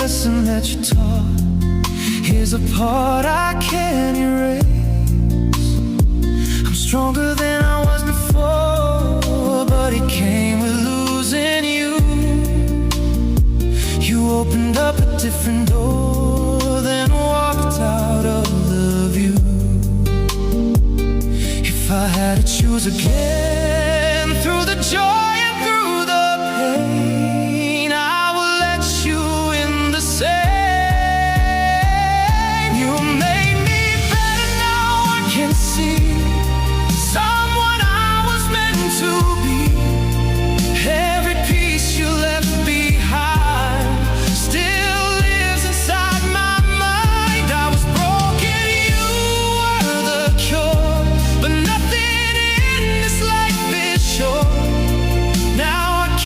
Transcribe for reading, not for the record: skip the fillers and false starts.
lesson that you taught. Here's a part I can't erase. I'm stronger than I was before, but it came with losing you. You opened up a different door, then walked out of the view. If I had to choose again through the joy